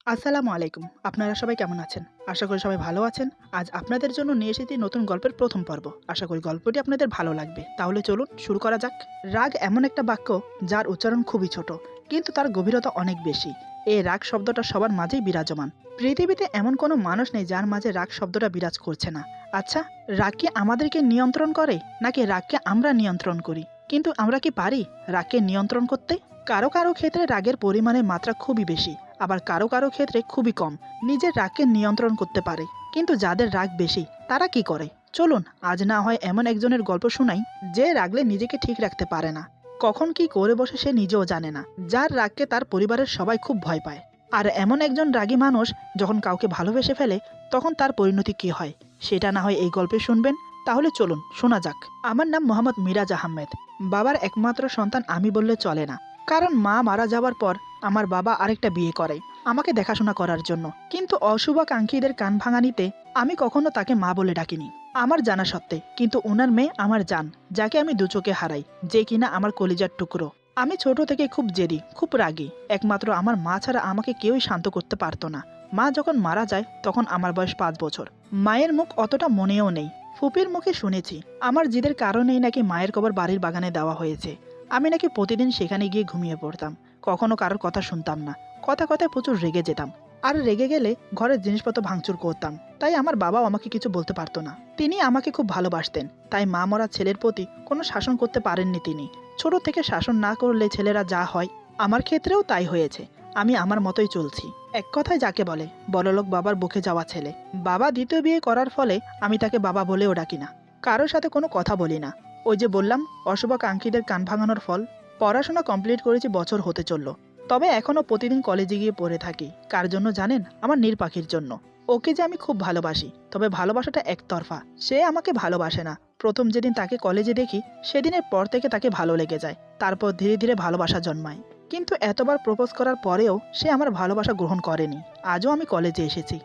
আসসালামু আলাইকুম। আপনারা সবাই কেমন আছেন? আশা করি সবাই ভালো আছেন। আজ আপনাদের জন্য নিয়ে এসেছি নতুন গল্পের প্রথম পর্ব। আশা করি গল্পটি আপনাদের ভালো লাগবে। তাহলে চলুন শুরু করা যাক। রাগ এমন একটা বাক্য যার উচ্চারণ খুবই ছোট, কিন্তু তার গভীরতা অনেক বেশি। এই রাগ শব্দটা সবার মাঝেই বিরাজমান। পৃথিবীতে এমন কোনো মানুষ নেই যার মাঝে রাগ শব্দটা বিরাজ করছে না। আচ্ছা, রাগ কি আমাদেরকে নিয়ন্ত্রণ করে, নাকি রাগকে আমরা নিয়ন্ত্রণ করি? কিন্তু আমরা কি পারি রাগকে নিয়ন্ত্রণ করতে? কারো কারো ক্ষেত্রে রাগের পরিমাণের মাত্রা খুবই বেশি, আবার কারো কারো ক্ষেত্রে খুবই কম। নিজের রাগকে নিয়ন্ত্রণ করতে পারে, কিন্তু যাদের রাগ বেশি তারা কি করে? চলুন আজ না হয় এমন একজনের গল্প শোনাই যে রাগলে নিজেকে ঠিক রাখতে পারে না। কখন কি করে বসে সে নিজেও জানে না। যার রাগকে তার পরিবারের সবাই খুব ভয় পায়। আর এমন একজন রাগী মানুষ যখন কাউকে ভালোবেসে ফেলে, তখন তার পরিণতি কি হয় সেটা না হয় এই গল্পে শুনবেন। তাহলে চলুন শোনা যাক। আমার নাম মোহাম্মদ মিরাজ আহমেদ। বাবার একমাত্র সন্তান আমি বললে চলে না, কারণ মা মারা যাওয়ার পর আমার বাবা আরেকটা বিয়ে করে আমাকে দেখাশোনা করার জন্য। কিন্তু অশুভাকাঙ্ক্ষীদের কান ভাঙানিতে আমি কখনো তাকে মা বলে ডাকিনি আমার জানা সত্ত্বে। কিন্তু ওনার মেয়ে আমার জান, যাকে আমি দু চোখে হারাই, যে কিনা আমার কলিজার টুকরো। আমি ছোট থেকে খুব জেদি, খুব রাগী। একমাত্র আমার মা ছাড়া আমাকে কেউই শান্ত করতে পারতো না। মা যখন মারা যায় তখন আমার বয়স 5 বছর। মায়ের মুখ অতটা মনেও নেই, ফুপির মুখে শুনেছি আমার জিদের কারণেই নাকি মায়ের কবর বাড়ির বাগানে দেওয়া হয়েছে। আমি নাকি প্রতিদিন সেখানে গিয়ে ঘুমিয়ে পড়তাম। কখনো কারোর কথা শুনতাম না। কথায় প্রচুর রেগে যেতাম। আর রেগে গেলে ঘরের জিনিসপত্র ভাঙচুর করতাম। তাই আমার বাবাও আমাকে কিছু বলতে পারতো না। তিনি আমাকে খুব ভালোবাসতেন, তাই মা মরা ছেলের প্রতি কোনো শাসন করতে পারেননি তিনি। ছোট থেকে শাসন না করলে ছেলেরা যা হয়, আমার ক্ষেত্রেও তাই হয়েছে। আমি আমার মতোই চলছি। এক কথায় যাকে বলে বড়লোক বাবার বুকে যাওয়া ছেলে। বাবা দ্বিতীয় বিয়ে করার ফলে আমি তাকে বাবা বলেও ডাকি না। কারোর সাথে কোনো কথা বলি না। ওই যে বললাম, অশুভাকাঙ্ক্ষীদের কান ভাঙানোর ফল। পড়াশোনা কমপ্লিট করেছি, বছর হতে চলল। তবে এখনও প্রতিদিন কলেজে গিয়ে পড়ে থাকি। কার জন্য জানেন? আমার নীর পাখির জন্য। ওকে যে আমি খুব ভালোবাসি, তবে ভালোবাসাটা একতরফা। সে আমাকে ভালোবাসে না। প্রথম যেদিন তাকে কলেজে দেখি, সেদিনের পর থেকে তাকে ভালো লেগে যায়। তারপর ধীরে ধীরে ভালোবাসা জন্মায়। কিন্তু এতবার প্রপোজ করার পরেও সে আমার ভালোবাসা গ্রহণ করেনি। আজও আমি কলেজে এসেছি।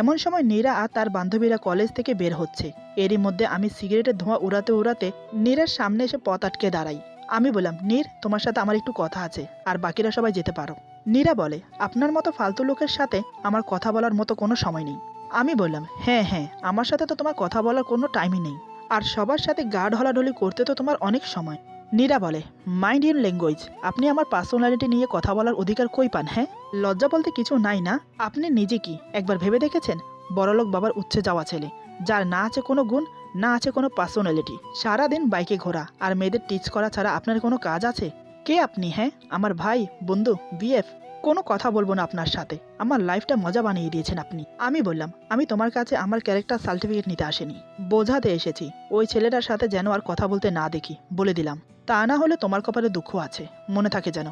এমন সময় নীরা আর তার বান্ধবীরা কলেজ থেকে বের হচ্ছে। এরই মধ্যে আমি সিগারেটের ধোঁয়া উড়াতে উড়াতে নীরের সামনে এসে পথ আটকে দাঁড়াই। আমি বললাম, নীর, তোমার সাথে আমার একটু কথা আছে, আর বাকিরা সবাই যেতে পারো। নীরা বলে, আপনার মতো ফালতু লোকের সাথে আমার কথা বলার মতো কোনো সময় নেই। আমি বললাম, হ্যাঁ হ্যাঁ, আমার সাথে তো তোমার কথা বলার কোনো টাইমই নেই। আর সবার সাথে গা ঢলাঢলি করতে তো তোমার অনেক সময়। নীরা বলে, মাইন্ড ইউর ল্যাঙ্গুয়েজ। আপনি আমার পার্সোনালিটি নিয়ে কথা বলার অধিকার কই পান? হ্যাঁ, লজ্জা বলতে কিছু নাই না? আপনি নিজে কি একবার ভেবে দেখেছেন? বড়লোক বাবার উচ্ছে যাওয়া ছেলে, যার না আছে কোনো গুণ, না আছে কোনো পার্সোনালিটি। সারাদিন বাইকে ঘোরা আর মেয়েদের টিচ করা ছাড়া আপনার কোনো কাজ আছে? কে আপনি? হ্যাঁ, আমার ভাই, বন্ধু, বিএফ? কোনো কথা বলবো না আপনার সাথে। আমার লাইফটা মজা বানিয়ে দিয়েছেন আপনি। আমি বললাম, আমি তোমার কাছে আমার ক্যারেক্টার সার্টিফিকেট নিতে আসিনি, বোঝাতে এসেছি। ওই ছেলেটার সাথে যেন আর কথা বলতে না দেখি, বলে দিলাম। তা না হলে তোমার কপালে দুঃখ আছে, মনে থাকে যেন।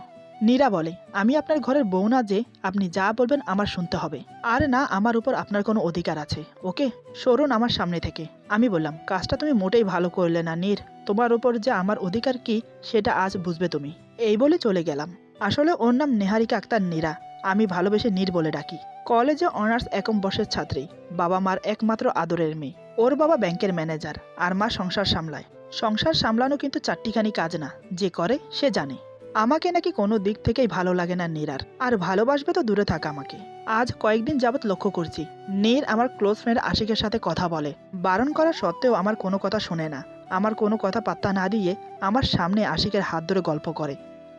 নীরা বলে, আমি আপনার ঘরের বউ না যে আপনি যা বলবেন আমার শুনতে হবে, আর না আমার উপর আপনার কোনো অধিকার আছে। ওকে, সরুন আমার সামনে থেকে। আমি বললাম, কাজটা তুমি মোটেই ভালো করলে না নীর। তোমার উপর যে আমার অধিকার কি সেটা আজ বুঝবে তুমি। এই বলে চলে গেলাম। আসলে ওর নাম নেহারিকা আক্তার নীরা। আমি ভালোবেসে নীর বলে ডাকি। কলেজে অনার্স একম বর্ষের ছাত্রী। বাবা মার একমাত্র আদরের মেয়ে। ওর বাবা ব্যাংকের ম্যানেজার, আর মা সংসার সামলায়। সংসার সামলানো কিন্তু চারটিখানি কাজ না, যে করে সে জানে। আমাকে নাকি কোনো দিক থেকেই ভালো লাগে না নীরার। আর ভালোবাসবে তো দূরে থাকা আমাকে। আজ কয়েকদিন যাবৎ লক্ষ্য করছি, নীর আমার ক্লোজ ফ্রেন্ড আশিকের সাথে কথা বলে। বারণ করা সত্ত্বেও আমার কোনো কথা শোনে না। আমার কোনো কথা পাত্তা না দিয়ে আমার সামনে আশিকের হাত ধরে গল্প করে।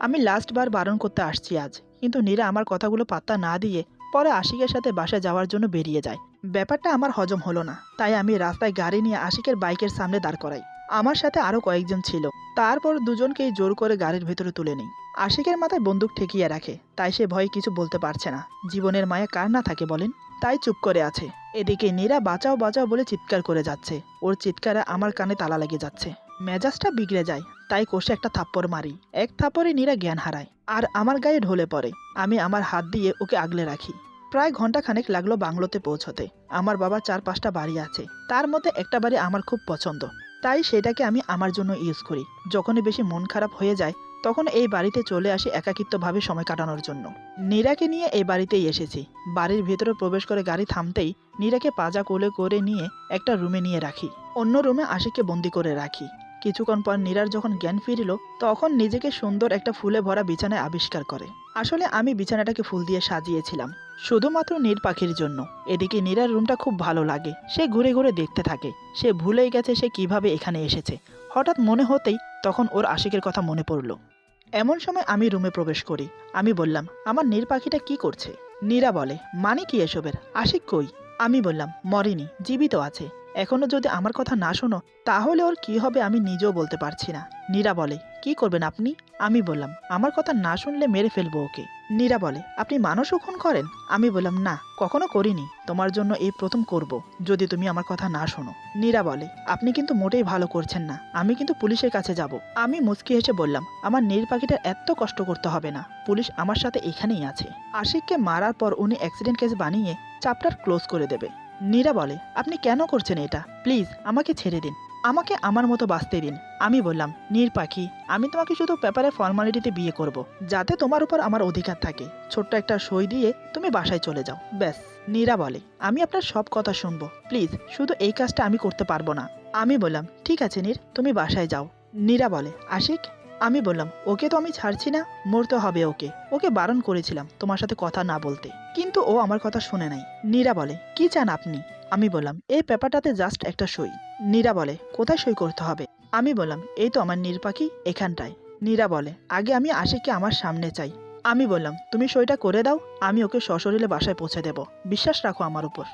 আমি লাস্টবার বারণ করতে আসছি আজ, কিন্তু নীরা আমার কথাগুলো পাত্তা না দিয়ে পরে আশিকের সাথে বাসায় যাওয়ার জন্য বেরিয়ে যায়। ব্যাপারটা আমার হজম হলো না, তাই আমি রাস্তায় গাড়ি নিয়ে আশিকের বাইকের সামনে দাঁড় করাই। আমার সাথে আরো কয়েকজন ছিল। তারপর দুজনকেই জোর করে গাড়ির ভেতরে তুলে নেই। আশিকের মাথায় বন্দুক ঠেকিয়ে রাখে, তাই সে ভয়ে কিছু বলতে পারছে না। জীবনের মায়া কার না থাকে বলেন? তাই চুপ করে আছে। এদিকে নীরা বাঁচাও বাঁচাও বলে চিৎকার করে যাচ্ছে। ওর চিৎকারে আমার কানে তালা লেগে যাচ্ছে। মেজাজটা বিগড়ে যায়, তাই কষে একটা থাপ্পড় মারি। এক থাপ্পড়ে নীরা জ্ঞান হারায় আর আমার গায়ে ঢলে পড়ে। আমি আমার হাত দিয়ে ওকে আগলে রাখি। প্রায় ঘন্টাখানেক লাগলো বাংলোতে পৌঁছতে। আমার বাবার 4-5টা বাড়ি আছে, তার মধ্যে একটা বাড়ি আমার খুব পছন্দ, তাই সেটাকে আমি আমার জন্য ইউজ করি। যখনই বেশি মন খারাপ হয়ে যায় তখন এই বাড়িতে চলে আসি একাকিত্বভাবে সময় কাটানোর জন্য। নীরাকে নিয়ে এই বাড়িতেই এসেছি। বাড়ির ভেতরে প্রবেশ করে গাড়ি থামতেই নীরাকে পাজা কোলে করে নিয়ে একটা রুমে নিয়ে রাখি। অন্য রুমে আশিককে বন্দি করে রাখি। কিছুক্ষণ পর নীরার যখন জ্ঞান ফিরিল, তখন নিজেকে সুন্দর একটা ফুলে ভরা বিছানায় আবিষ্কার করে। আসলে আমি বিছানাটাকে ফুল দিয়ে সাজিয়েছিলাম। শুধুমাত্র নীর পাখির জন্য। এদিকে নীরার রুমটা খুব ভালো লাগে, সে ঘুরে ঘুরে দেখতে থাকে। সে ভুলেই গেছে সে কিভাবে এখানে এসেছে। হঠাৎ মনে হতেই তখন ওর আশিকের কথা মনে পড়ল। এমন সময় আমি রুমে প্রবেশ করি। আমি বললাম, আমার নীর পাখিটা কি করছে? নীরা বলে, মানে কি এসবের? আশিক কই? আমি বললাম, মরেনি, জীবিত আছে। এখনো যদি আমার কথা না শোনো তাহলে ওর কি হবে আমি নিজেও বলতে পারছি না। নীরা বলে, কি করবেন আপনি? আমি বললাম, আমার কথা না শুনলে মেরে ফেলবো ওকে। নীরা বলে, আপনি মানুষও খুন করেন? আমি বললাম, না, কখনো করিনি, তোমার জন্য এই প্রথম করব যদি তুমি আমার কথা না শোনো। নীরা বলে, আপনি কিন্তু মোটেই ভালো করছেন না, আমি কিন্তু পুলিশের কাছে যাব। আমি মুচকি হেসে বললাম, আমার নীর পাখিটার এত কষ্ট করতে হবে না, পুলিশ আমার সাথে এখানেই আছে। আশিককে মারার পর উনি অ্যাক্সিডেন্ট কেস বানিয়ে চ্যাপ্টার ক্লোজ করে দেবে। নীরা বলে, আপনি কেন করছেন এটা? প্লিজ আমাকে ছেড়ে দিন, আমাকে আমার মতো বাঁচতে দিন। আমি বললাম, নীর পাখি, আমি তোমাকে শুধু পেপারে ফর্মালিটিতে বিয়ে করব, যাতে তোমার উপর আমার অধিকার থাকে। ছোট্ট একটা সই দিয়ে তুমি বাসায় চলে যাও, ব্যাস। নীরা বলে, আমি আপনার সব কথা শুনবো, প্লিজ শুধু এই কাজটা আমি করতে পারবো না। আমি বললাম, ঠিক আছে নীর, তুমি বাসায় যাও। নীরা বলে, আশিক? আমি বললাম, ওকে তো আমি ছাড়ছি না, মরতে হবে ওকে। ওকে বারণ করেছিলাম তোমার সাথে কথা না বলতে, কিন্তু ও আমার কথা শুনে নাই। নীরা বলে, কি চান আপনি? আমি বললাম, এই পেপারটাতে জাস্ট একটা সই। নীরা বলে, কোথায় সই করতে হবে? আমি বললাম, এই তো আমার নীর পাখি, এখানটায়। নীরা বলে, আগে আমি আশিককে আমার সামনে চাই। আমি বললাম, তুমি সইটা করে দাও, আমি ওকে সশরীরে বাসায় পৌঁছে দেব, বিশ্বাস রাখো আমার উপর।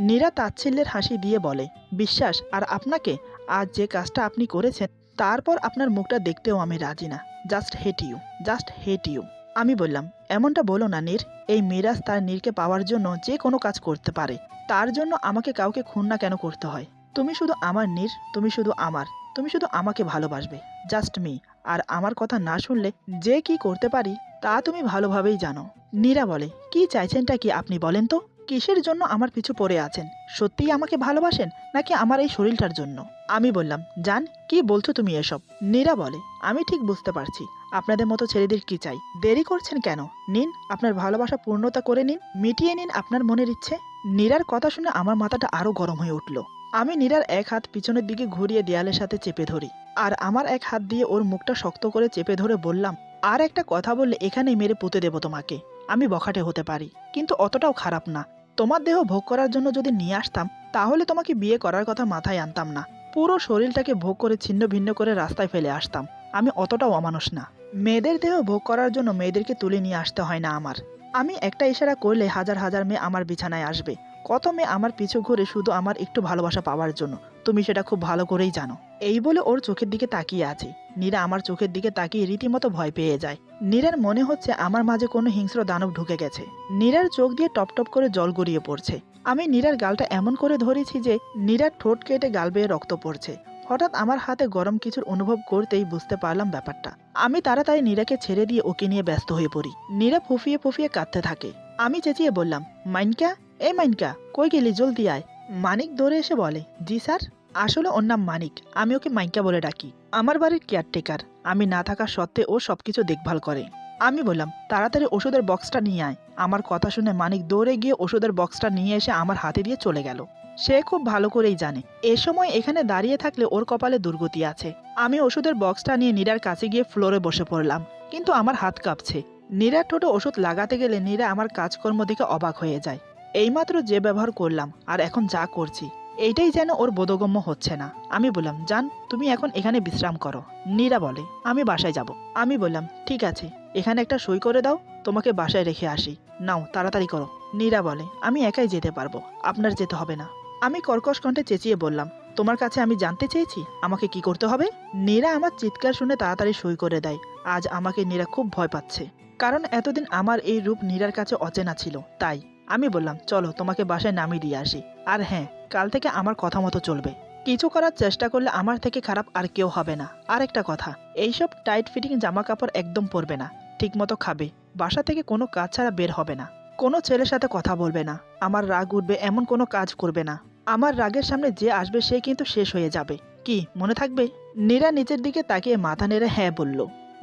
নীরা তাচ্ছিল্যের হাসি দিয়ে বলে, বিশ্বাস? আর আপনাকে? আজ যে কাজটা আপনি করেছেন তারপর আপনার মুখটা দেখতেও আমি রাজি না। Just hate you, just hate you. আমি বললাম, এমনটা বলো না নীর, এই মিরাজ তার নীরকে পাওয়ার জন্য যে কোনো কাজ করতে পারে, তার জন্য আমাকে কাউকে খুন না কেন করতে হয়? তুমি শুধু আমার নীর, তুমি শুধু আমার, তুমি শুধু আমাকে ভালোবাসবে, জাস্ট মি। আর আমার কথা না শুনলে যে কি করতে পারি তা তুমি ভালোভাবেই জানো। নীরা বলে, কি চাইছেনটা কি আপনি বলেন তো? কিসের জন্য আমার পিছু পড়ে আছেন? সত্যিই আমাকে ভালোবাসেন নাকি আমার এই শরীরটার জন্য? আমি বললাম, জান, কি বলছো তুমি এসব? নীরা বলে, আমি ঠিক বুঝতে পারছি আপনাদের মতো ছেলেদের কি চাই। দেরি করছেন কেন? নিন, আপনার ভালোবাসা পূর্ণতা করে নিন, মিটিয়ে নিন আপনার মনের ইচ্ছে। নীরার কথা শুনে আমার মাথাটা আরো গরম হয়ে উঠল। আমি নীরার এক হাত পিছনের দিকে ঘুরিয়ে দেয়ালের সাথে চেপে ধরি, আর আমার এক হাত দিয়ে ওর মুখটা শক্ত করে চেপে ধরে বললাম, আর একটা কথা বললে এখানেই মেরে পুঁতে দেব তোমাকে। আমি বখাটে হতে পারি, কিন্তু অতটাও খারাপ না। তোমার দেহ ভোগ করার জন্য যদি নিয়ে আসতাম তাহলে তোমাকে বিয়ে করার কথা মাথায় আনতাম না। পুরো শরীরটাকে ভোগ করে ছিন্ন ভিন্ন করে রাস্তায় ফেলে আসতাম। আমি অতটাও অমানুষ না। মেয়েদের দেহ ভোগ করার জন্য মেয়েদেরকে তুলে নিয়ে আসতে হয় না আমার। আমি একটা ইশারা করলে হাজার হাজার মেয়ে আমার বিছানায় আসবে। কত মেয়ে আমার পিছু ঘুরে শুধু আমার একটু ভালোবাসা পাওয়ার জন্য, তুমি সেটা খুব ভালো করেই জানো। এই বলে ওর চোখের দিকে তাকিয়ে আছে। নীরা আমার চোখের দিকে তাকিয়ে রীতিমতো ভয় পেয়ে যায়। নীরার মনে হচ্ছে আমার মাঝে কোনো হিংস্র দানব ঢুকে গেছে। নীরার চোখ দিয়ে টপ টপ করে জল গড়িয়ে পড়ছে। আমি নীরার গালটা এমন করে ধরেছি যে নীরার ঠোঁট কেটে গাল বেয়ে রক্ত পড়ছে। হঠাৎ আমার হাতে গরম কিছুর অনুভব করতেই বুঝতে পারলাম ব্যাপারটা। আমি তাড়াতাড়ি নীরাকে ছেড়ে দিয়ে ওকে নিয়ে ব্যস্ত হয়ে পড়ি। নীরা ফুফিয়ে ফুফিয়ে কাঁদতে থাকে। আমি চেঁচিয়ে বললাম, মাইনকা, এই মাইনকা, কই গেলি, জলদি আয়। মানিক দৌড়ে এসে বলে, জি স্যার। আসলে ওর নাম মানিক, আমি ওকে মাইনকা বলে ডাকি। আমার বাড়ির কেয়ারটেকার, আমি না থাকা সত্ত্বে ও সবকিছু দেখভাল করে। আমি বললাম, তাড়াতাড়ি ওষুধের বক্সটা নিয়ে আয়। আমার কথা শুনে মানিক দৌড়ে গিয়ে ওষুধের বক্সটা নিয়ে এসে আমার হাতে দিয়ে চলে গেল। সে খুব ভালো করেই জানে এ সময় এখানে দাঁড়িয়ে থাকলে ওর কপালে দুর্গতি আছে। আমি ওষুধের বক্সটা নিয়ে নীরার কাছে গিয়ে ফ্লোরে বসে পড়লাম, কিন্তু আমার হাত কাঁপছে। নীরার ঠোঁটে ওষুধ লাগাতে গেলে নীরা আমার কাজকর্ম দেখে অবাক হয়ে যায়। এইমাত্র যে ব্যবহার করলাম আর এখন যা করছি এইটাই যেন ওর বোধগম্য হচ্ছে না। আমি বললাম, জান, তুমি এখন এখানে বিশ্রাম করো। নীরা বলে, আমি বাসায় যাব। আমি বললাম, ঠিক আছে, এখানে একটা সই করে দাও, তোমাকে বাসায় রেখে আসি। নাও, তাড়াতাড়ি করো। নীরা বলে, আমি একাই যেতে পারবো, আপনার যেতে হবে না। আমি কর্কশ কণ্ঠে চেঁচিয়ে বললাম, তোমার কাছে আমি জানতে চেয়েছি আমাকে কি করতে হবে? নীরা আমার চিৎকার শুনে তাড়াতাড়ি সই করে দেয়। আজ আমাকে নীরা খুব ভয় পাচ্ছে, কারণ এতদিন আমার এই রূপ নীরার কাছে অচেনা ছিল। তাই আমি বললাম, চলো তোমাকে বাসায় নামিয়ে দিয়ে আসি। আর হ্যাঁ, কাল থেকে আমার কথা মতো চলবে। কিছু করার চেষ্টা করলে আমার থেকে খারাপ আর কেউ হবে না। আর একটা কথা, এইসব টাইট ফিটিং জামা কাপড় একদম পরবে না, ঠিক মতো খাবে, বাসা থেকে কোনো কাজ ছাড়া বের হবে না, কোনো ছেলের সাথে কথা বলবে না, আমার রাগ উঠবে এমন কোনো কাজ করবে না। আমার রাগের সামনে যে আসবে সে কিন্তু শেষ হয়ে যাবে। কি মনে থাকবে? নীরা নিচের দিকে তাকিয়ে মাথা নেড়ে হ্যাঁ বলল।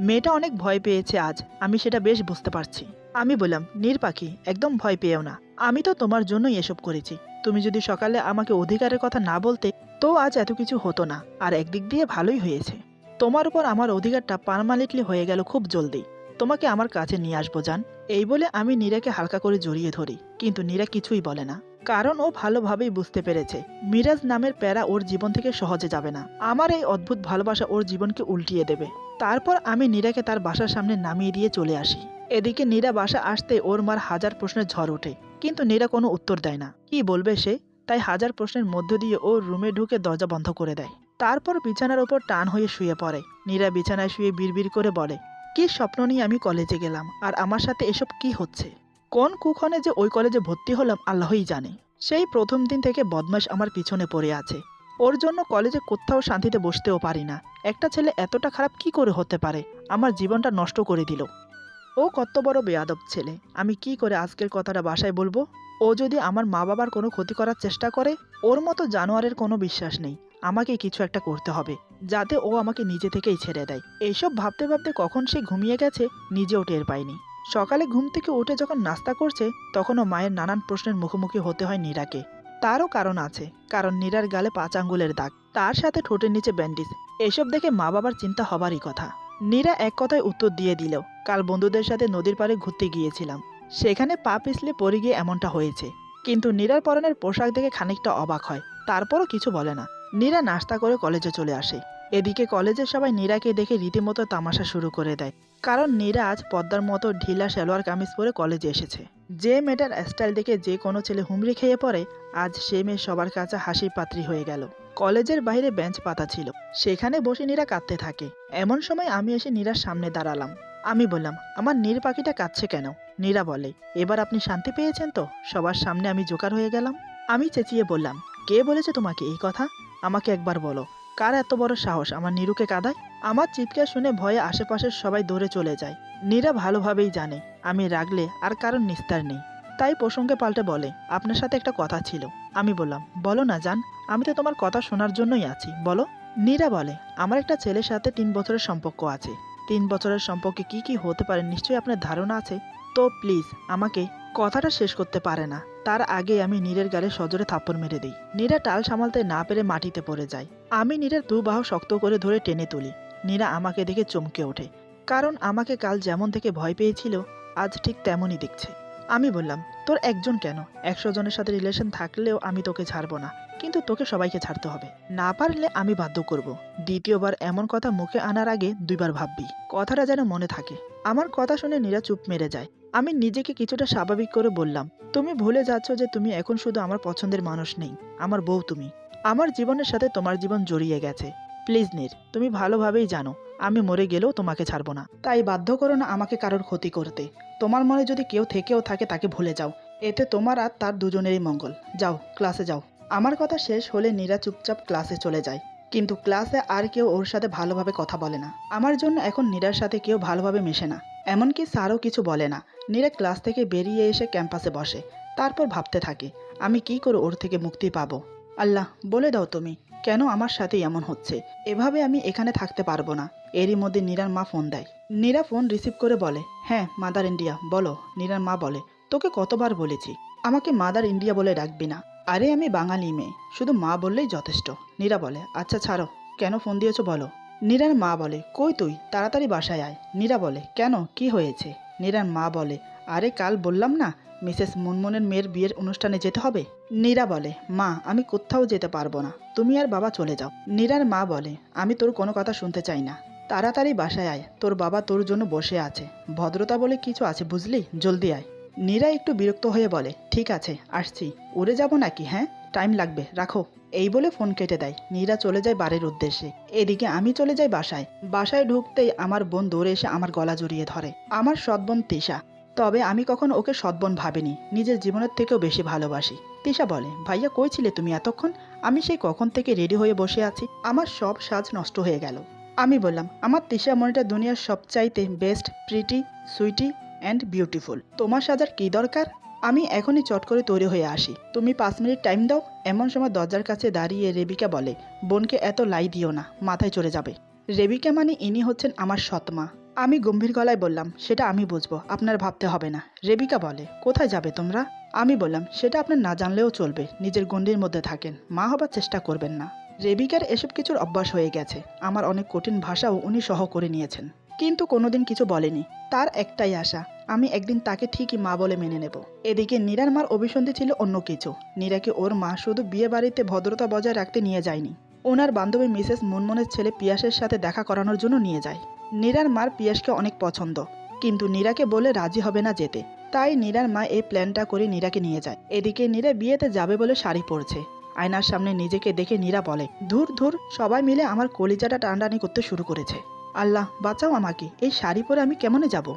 মেয়েটা অনেক ভয় পেয়েছে আজ, আমি সেটা বেশ বুঝতে পারছি। আমি বললাম, নীর পাখি, একদম ভয় পেও না, আমি তো তোমার জন্যই এসব করেছি। তুমি যদি সকালে আমাকে অধিকারের কথা না বলতে তো আজ এত কিছু হতো না। আর একদিক দিয়ে ভালোই হয়েছে, তোমার উপর আমার অধিকারটা পার্মানেন্টলি হয়ে গেল খুব জলদি। তোমাকে আমার কাছে নিয়ে আসবো জান। এই বলে আমি নীরাকে হালকা করে জড়িয়ে ধরি, কিন্তু নীরা কিছুই বলে না, কারণ ও ভালোভাবেই বুঝতে পেরেছে মিরাজ নামের প্যারা ওর জীবন থেকে সহজে যাবে না। আমার এই অদ্ভুত ভালোবাসা ওর জীবনকে উল্টিয়ে দেবে। তারপর আমি নীরাকে তার বাসার সামনে নামিয়ে দিয়ে চলে আসি। এদিকে নীরা বাসা আসতে ওর মার হাজার প্রশ্নের ঝড় ওঠে, কিন্তু নীরা কোনো উত্তর দেয় না। কি বলবে সে? তাই হাজার প্রশ্নের মধ্য দিয়ে ও রুমে ঢুকে দরজা বন্ধ করে দেয়। তারপর বিছানার ওপর টান হয়ে শুয়ে পড়ে। নীরা বিছানায় শুয়ে বিড়বিড় করে বলে, কি স্বপ্ন নিয়ে আমি কলেজে গেলাম, আর আমার সাথে এসব কি হচ্ছে? কোন কুক্ষণে যে ওই কলেজে ভর্তি হলাম আল্লাহই জানে। সেই প্রথম দিন থেকে বদমাশ আমার পিছনে পড়ে আছে। ওর জন্য কলেজে কোথাও শান্তিতে বসতেও পারি না। একটা ছেলে এতটা খারাপ কি করে হতে পারে? আমার জীবনটা নষ্ট করে দিল। ও কত বড় বেয়াদব ছেলে! আমি কি করে আজকের কথাটা বাসায় বলবো? ও যদি আমার মা বাবার কোনো ক্ষতি করার চেষ্টা করে, ওর মতো জানোয়ারের কোনো বিশ্বাস নেই। আমাকে কিছু একটা করতে হবে, যাতে ও আমাকে নিজে থেকেই ছেড়ে দেয়। এইসব ভাবতে ভাবতে কখন সে ঘুমিয়ে গেছে নিজেও টের পাইনি। সকালে ঘুম থেকে উঠে যখন নাস্তা করছে, তখনও মায়ের নানান প্রশ্নের মুখোমুখি হতে হয় নীরাকে। তারও কারণ আছে, কারণ নীরার গালে 5 আঙ্গুলের দাগ, তার সাথে ঠোঁটের নিচে ব্যান্ডেজ। এসব দেখে মা বাবার চিন্তা হবারই কথা। নীরা এক কথায় উত্তর দিয়ে দিল, কাল বন্ধুদের সাথে নদীর পাড়ে ঘুরতে গিয়েছিলাম, সেখানে পা পিছলে পড়ে গিয়ে এমনটা হয়েছে। কিন্তু নীরার পরনের পোশাক দেখে খানিকটা অবাক হয়, তারপরও কিছু বলে না। নীরা নাস্তা করে কলেজে চলে আসে। এদিকে কলেজের সবাই নীরাকে দেখে রীতিমতো তামাশা শুরু করে দেয়, কারণ নীরা আজ পদ্মার মতো ঢিলা সালোয়ার কামিজ পরে কলেজে এসেছে। যে মেয়েটার স্টাইল দেখে যে কোনো ছেলে হুমড়ি খেয়ে পড়ে, আজ সে মেয়ে সবার কাছে হাসির পাত্রী হয়ে গেল। কলেজের বাইরে বেঞ্চ পাতা ছিল, সেখানে বসে নীরা কাঁদতে থাকে। এমন সময় আমি এসে নীরার সামনে দাঁড়ালাম। আমি বললাম, আমার নীর পাখিটা কাঁদছে কেন? নীরা বলে, এবার আপনি শান্তি পেয়েছেন তো? সবার সামনে আমি জোকার হয়ে গেলাম। আমি চেঁচিয়ে বললাম, কে বলেছে তোমাকে এই কথা? আমাকে একবার বলো, কার এত বড় সাহস আমার নীরুকে কাঁদায়? আমার চিৎকার শুনে ভয়ে আশেপাশের সবাই দৌড়ে চলে যায়। নীরা ভালোভাবেই জানে আমি রাগলে আর কারণ নিস্তার নেই, তাই প্রসঙ্গে পাল্টে বলে, আপনার সাথে একটা কথা ছিল। আমি বললাম, বলো না জান, আমি তো তোমার কথা শোনার জন্যই আছি, বলো। নীরা বলে, আমার একটা ছেলের সাথে 3 বছরের সম্পর্ক আছে। 3 বছরের সম্পর্কে কি কি হতে পারে নিশ্চয়ই আপনার ধারণা আছে। তো প্লিজ আমাকে। কথাটা শেষ করতে পারে না, তার আগে আমি নীরের গালে সজোরে থাপ্পড় মেরে দিই। নীরা টাল সামালতে না পেরে মাটিতে পড়ে যায়। আমি নীরের 2 বাহু শক্ত করে ধরে টেনে তুলি। নীরা আমাকে দেখে চমকে ওঠে, কারণ আমাকে কাল যেমন থেকে ভয় পেয়েছিল, আজ ঠিক তেমনই দেখছে। আমি বললাম, তোর একজন কেন, 100 জনের সাথে রিলেশন থাকলেও আমি তোকে ছাড়বো না, কিন্তু তোকে সবাইকে ছাড়তে হবে। না পারলে আমি বাধ্য করব। দ্বিতীয়বার এমন কথা মুখে আনার আগে 2 বার ভাববি, কথাটা যেন মনে থাকে। আমার কথা শুনে নীরা চুপ মেরে যায়। আমি নিজেকে কিছুটা স্বাভাবিক করে বললাম, তুমি ভুলে যাচ্ছ যে তুমি এখন শুধু আমার পছন্দের মানুষ নেই, আমার বউ তুমি। আমার জীবনের সাথে তোমার জীবন জড়িয়ে গেছে। প্লিজ নীর, তুমি ভালোভাবেই জানো আমি মরে গেলেও তোমাকে ছাড়বো না, তাই বাধ্য করো না আমাকে কারোর ক্ষতি করতে। তোমার মনে যদি কেউ থেকেও থাকে তাকে ভুলে যাও, এতে তোমার আর তার দুজনেরই মঙ্গল। যাও, ক্লাসে যাও। আমার কথা শেষ হলে নীরা চুপচাপ ক্লাসে চলে যায়। কিন্তু ক্লাসে আর কেউ ওর সাথে ভালোভাবে কথা বলে না। আমার জন্য এখন নীরার সাথে কেউ ভালোভাবে মেশে না, এমনকি স্যারও কিছু বলে না। নীরা ক্লাস থেকে বেরিয়ে এসে ক্যাম্পাসে বসে, তারপর ভাবতে থাকে আমি কি করে ওর থেকে মুক্তি পাবো। আল্লাহ, বলে দাও তুমি, কেন আমার সাথে এমন হচ্ছে? এভাবে আমি এখানে থাকতে পারবো না। এরই মধ্যে নীরার মা ফোন দেয়। নীরা ফোন রিসিভ করে বলে, হ্যাঁ মাদার ইন্ডিয়া, বলো। নীরার মা বলে, তোকে কতবার বলেছি আমাকে মাদার ইন্ডিয়া বলে ডাকবি না। আরে আমি বাঙালি মেয়ে, শুধু মা বললেই যথেষ্ট। নীরা বলে, আচ্ছা ছাড়ো, কেন ফোন দিয়েছো বলো। নীরার মা বলে, কই তুই, তাড়াতাড়ি বাসায় আয়। নীরা বলে, কেন, কি হয়েছে? নীরার মা বলে, আরে কাল বললাম না মিসেস মুনমুনের মেয়ের বিয়ের অনুষ্ঠানে যেতে হবে। নীরা বলে, মা আমি কোথাও যেতে পারবো না, তুমি আর বাবা চলে যাও। নীরার মা বলে, আমি তোর কোনো কথা শুনতে চাই না, তাড়াতাড়ি বাসায় আয়, তোর বাবা তোর জন্য বসে আছে। ভদ্রতা বলে কিছু আছে বুঝলি, জলদি আয়। নীরা একটু বিরক্ত হয়ে বলে, ঠিক আছে আসছি। উড়ে যাব নাকি? হ্যাঁ, টাইম লাগবে, রাখো। এই বলে ফোন কেটে দেয়। নীরা চলে যায় বাড়ির উদ্দেশ্যে। এদিকে আমি চলে যাই বাসায়। বাসায় ঢুকতেই আমার বোন দৌড়ে এসে আমার গলা জড়িয়ে ধরে। আমার সৎ বোন তিশা। তবে আমি কখনো ওকে সৎ বোন ভাবিনি, নিজের জীবনের থেকেও বেশি ভালোবাসি। তিশা বলে, ভাইয়া কই ছিলে তুমি এতক্ষণ? আমি সেই কখন থেকে রেডি হয়ে বসে আছি, আমার সব সাজ নষ্ট হয়ে গেল। আমি বললাম, আমার তিশা মনিটা দুনিয়ার সবচাইতে best, pretty, sweetie and beautiful. তোমার সাজার কী দরকার? আমি এখনই চট করে তৈরি হয়ে আসি, তুমি 5 মিনিট টাইম দাও। এমন সময় দরজার কাছে দাঁড়িয়ে রেবিকা বলে, বোনকে এত লাই দিও না, মাথায় চড়ে যাবে। রেবিকা মানে ইনি হচ্ছেন আমার সৎমা। আমি গম্ভীর গলায় বললাম, সেটা আমি বুঝবো, আপনার ভাবতে হবে না। রেবিকা বলে, কোথায় যাবে তোমরা? আমি বললাম, সেটা আপনার না জানলেও চলবে, নিজের গণ্ডির মধ্যে থাকেন, মা হবার চেষ্টা করবেন না। রেবিকার এসব কিছুর অভ্যাস হয়ে গেছে, আমার অনেক কঠিন ভাষাও উনি সহ করে নিয়েছেন, কিন্তু কোনোদিন কিছু বলেনি। তার একটাই আশা, আমি একদিন তাকে ঠিকই মা বলে মেনে নেব। এদিকে নীরার মার অভিসন্ধি ছিল অন্য কিছু। নীরাকে ওর মা শুধু বিয়ে বাড়িতে ভদ্রতা বজায় রাখতে নিয়ে যায়নি, ওনার বান্ধবী মিসেস মুনমুনের ছেলে পিয়াসের সাথে দেখা করানোর জন্য নিয়ে যায়। নীরার মার পিয়াসকে অনেক পছন্দ, কিন্তু নীরাকে বলে রাজি হবে না যেতে। তাই নীরার মা এই প্ল্যানটা করে নীরাকে নিয়ে যায়। এদিকে নীরা বিয়েতে যাবে বলে শাড়ি পরছে। আয়নার সামনে নিজেকে দেখে নীরা বলে, ধুর ধুর, সবাই মিলে আমার কলিজাটা টানটানি করতে শুরু করেছে। আল্লাহ বাঁচাও আমাকে, এই শাড়ি পরে আমি কেমনে যাব।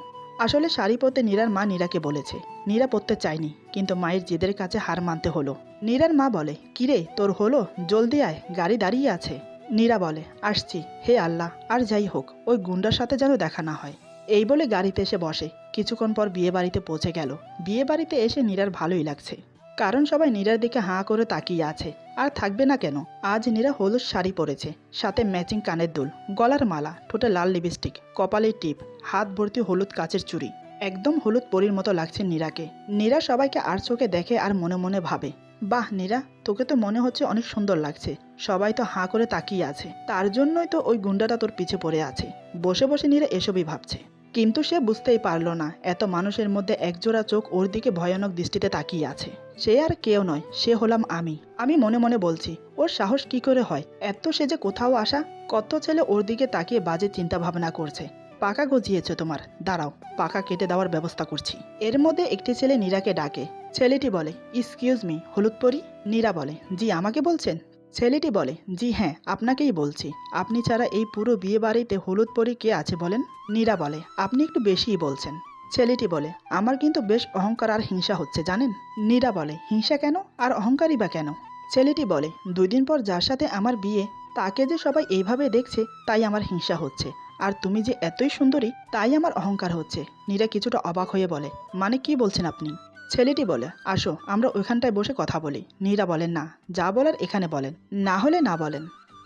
আসলে শাড়ি পরতে নীরার মা নীরাকে বলেছে। নীরা পরতে চায়নি, কিন্তু মায়ের জেদের কাছে হার মানতে হলো। নীরার মা বলে, কিরে তোর হলো, জলদি আয়, গাড়ি দাঁড়িয়ে আছে। নীরা বলে, আসছি। হে আল্লাহ, আর যাই হোক ওই গুন্ডার সাথে যেন দেখা না হয়। এই বলে গাড়িতে এসে বসে। কিছুক্ষণ পর বিয়ে বাড়িতে পৌঁছে গেল। বিয়ে বাড়িতে এসে নীরার ভালোই লাগছে, কারণ সবাই নীরার দিকে হাঁ করে তাকিয়ে আছে। আর থাকবে না কেন, আজ নীরা হলুদ শাড়ি পরেছে, সাথে ম্যাচিং কানের দুল, গলার মালা, ঠোঁটে লাল লিপস্টিক, কপালে টিপ, হাত ভর্তি হলুদ কাচের চুড়ি। একদম হলুদ পরীর মতো লাগছে নীরাকে। নীরা সবাইকে আর চোখে দেখে আর মনে মনে ভাবে, বাহ নীরা, তোকে তো মনে হচ্ছে অনেক সুন্দর লাগছে। সবাই তো হাঁ করে তাকিয়ে আছে, তার জন্যই তো ওই গুন্ডাটা তোর পিছে পড়ে আছে। বসে বসে নীরা এসবই ভাবছে, কিন্তু সে বুঝতেই পারল না এত মানুষের মধ্যে একজোড়া চোখ ওর দিকে ভয়ানক দৃষ্টিতে তাকিয়ে আছে। সে আর কেউ নয়, সে হলাম আমি। আমি মনে মনে বলছি, ওর সাহস কি করে হয় এত সে যে কোথাও আসা। কত ছেলে ওর দিকে তাকিয়ে বাজে চিন্তা ভাবনা করছে। পাকা গজিয়েছে তোমার, দাঁড়াও, পাকা কেটে দেওয়ার ব্যবস্থা করছি। এর মধ্যে একটি ছেলে নীরাকে ডাকে। ছেলেটি বলে, এক্সকিউজ মি, হলুদ পরি? নীরা বলে, জি আমাকে বলছেন? ছেলেটি বলে, জি হ্যাঁ আপনাকেই বলছি। আপনি ছাড়া এই পুরো বিয়ে বাড়িতে হলুদ পরি কে আছে বলেন? নীরা বলে, আপনি একটু বেশিই বলছেন। ছেলেটি বলে, আমার কিন্তু বেশ অহংকার আর হিংসা হচ্ছে জানেন। নীরা বলে, হিংসা কেন, আর অহংকারই বা কেন? ছেলেটি বলে, 2 দিন পর যার সাথে আমার বিয়ে, তাকে যে সবাই এইভাবে দেখছে তাই আমার হিংসা হচ্ছে। আর তুমি যে এতই সুন্দরী তাই আমার অহংকার হচ্ছে। নীরা কিছুটা অবাক হয়ে বলে, মানে কি বলছেন আপনি? ছেলেটি বলে, আসো আমরা ওইখানটায় বসে কথা বলি। নীরা বলেন, না, যা বলার এখানে বলেন, না হলে না বলেন।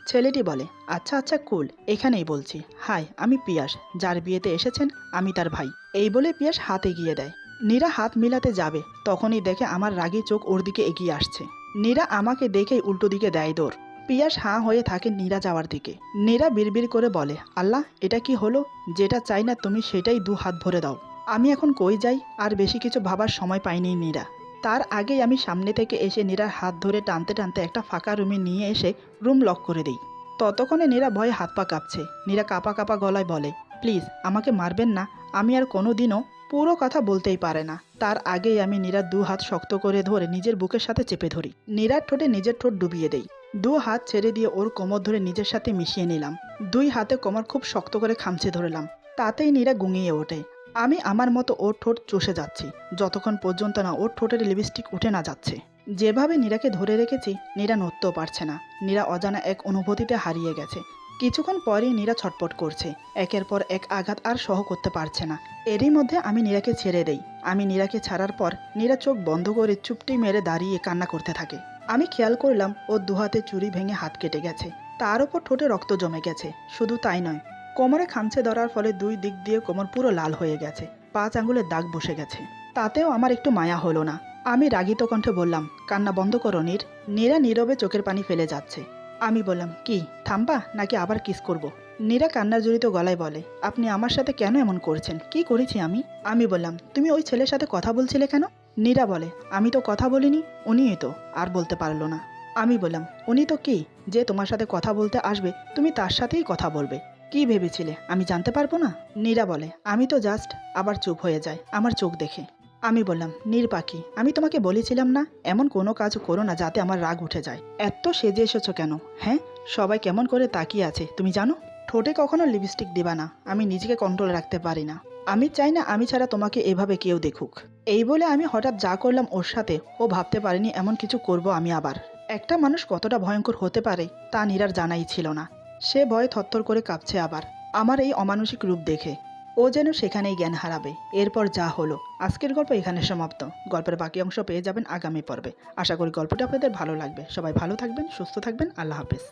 ছেলেটি বলে, আচ্ছা আচ্ছা কুল, এখানেই বলছি। হাই, আমি পিয়াস, যার বিয়েতে এসেছেন আমি তার ভাই। এই বলে পিয়াস হাত এগিয়ে দেয়। নীরা হাত মিলাতে যাবে, তখনই দেখে আমার রাগী চোখ ওর দিকে এগিয়ে আসছে। নীরা আমাকে দেখেই উল্টো দিকে দেয় দৌড়। পিয়াস হাঁ হয়ে থাকে নীরা যাওয়ার দিকে। নীরা বিড়বিড় করে বলে, আল্লাহ এটা কি হলো, যেটা চাই না তুমি সেটাই 2 হাত ভরে দাও। আমি এখন কই যাই, আর বেশি কিছু ভাবার সময় পাইনি নীরা। তার আগেই আমি সামনে থেকে এসে নীরার হাত ধরে টানতে টানতে একটা ফাঁকা রুমে নিয়ে এসে রুম লক করে দিই। ততক্ষণে নীরা ভয়ে হাত পা কাঁপছে। নীরা কাঁপা কাঁপা গলায় বলে, প্লিজ আমাকে মারবেন না, আমি আর কোনো দিনও। পুরো কথা বলতেই পারে না, তার আগেই আমি নীরার 2 হাত শক্ত করে ধরে নিজের বুকের সাথে চেপে ধরি। নীরার ঠোঁটে নিজের ঠোঁট ডুবিয়ে দেই। 2 হাত ছেড়ে দিয়ে ওর কোমর ধরে নিজের সাথে মিশিয়ে নিলাম। 2 হাতে কোমর খুব শক্ত করে খামচে ধরলাম। তাতেই নীরা গুঙিয়ে ওঠে। আমি আমার মতো ওর ঠোঁট চষে যাচ্ছি, যতক্ষণ পর্যন্ত না ওর ঠোঁটের লিপস্টিক উঠে না যাচ্ছে। যেভাবে নীরাকে ধরে রেখেছি, নীরা নড়তেও পারছে না। নীরা অজানা এক অনুভূতিতে হারিয়ে গেছে। কিছুক্ষণ পরেই নীরা ছটপট করছে। একের পর এক আঘাত আর সহ করতে পারছে না। এরই মধ্যে আমি নীরাকে ছেড়ে দেই। আমি নীরাকে ছাড়ার পর নীরা চোখ বন্ধ করে চুপটি মেরে দাঁড়িয়ে কান্না করতে থাকে। আমি খেয়াল করলাম ওর 2 হাতে চুড়ি ভেঙে হাত কেটে গেছে, তার উপর ঠোঁটে রক্ত জমে গেছে। শুধু তাই নয়, কোমরে খামচে ধরার ফলে 2 দিক দিয়ে কোমর পুরো লাল হয়ে গেছে, 5 আঙ্গুলের দাগ বসে গেছে। তাতেও আমার একটু মায়া হলো না। আমি রাগিত কণ্ঠে বললাম, কান্না বন্ধ করো নীর। নীরা নীরবে চোখের পানি ফেলে যাচ্ছে। আমি বললাম, কি থামবা নাকি আবার কিস করব? নীরা কান্নার জড়িত গলায় বলে, আপনি আমার সাথে কেন এমন করছেন, কি করেছি আমি? আমি বললাম, তুমি ওই ছেলের সাথে কথা বলছিলে কেন? নীরা বলে, আমি তো কথা বলিনি, উনিই তো। আর বলতে পারলো না। আমি বললাম, উনি তো কি, যে তোমার সাথে কথা বলতে আসবে তুমি তার সাথেই কথা বলবে? কি ভেবেছিলে আমি জানতে পারবো না? নীরা বলে, আমি তো জাস্ট। আবার চুপ হয়ে যায় আমার চোখ দেখে। আমি বললাম, নীর পাখি, আমি তোমাকে বলেছিলাম না এমন কোনো কাজ করো না যাতে আমার রাগ উঠে যায়। এত সেজে এসেছো কেন? হ্যাঁ, সবাই কেমন করে তাকিয়ে আছে তুমি জানো? ঠোঁটে কখনো লিপস্টিক দিবা না, আমি নিজেকে কন্ট্রোল রাখতে পারি না। আমি চাই না আমি ছাড়া তোমাকে এভাবে কেউ দেখুক। এই বলে আমি হঠাৎ যা করলাম ওর সাথে, ও ভাবতে পারিনি এমন কিছু করব আমি আবার। একটা মানুষ কতটা ভয়ঙ্কর হতে পারে তা নীরার জানাই ছিল না। সে ভয়ে থরথর করে কাঁপছে আবার আমার এই অমানুষিক রূপ দেখে। ও যেন সেখানেই জ্ঞান হারাবে। এরপর যা হলো, আজকের গল্প এখানে সমাপ্ত। গল্পের বাকি অংশ পেয়ে যাবেন আগামী পর্বে। আশা করি গল্পটা আপনাদের ভালো লাগবে। সবাই ভালো থাকবেন, সুস্থ থাকবেন। আল্লাহ হাফেজ।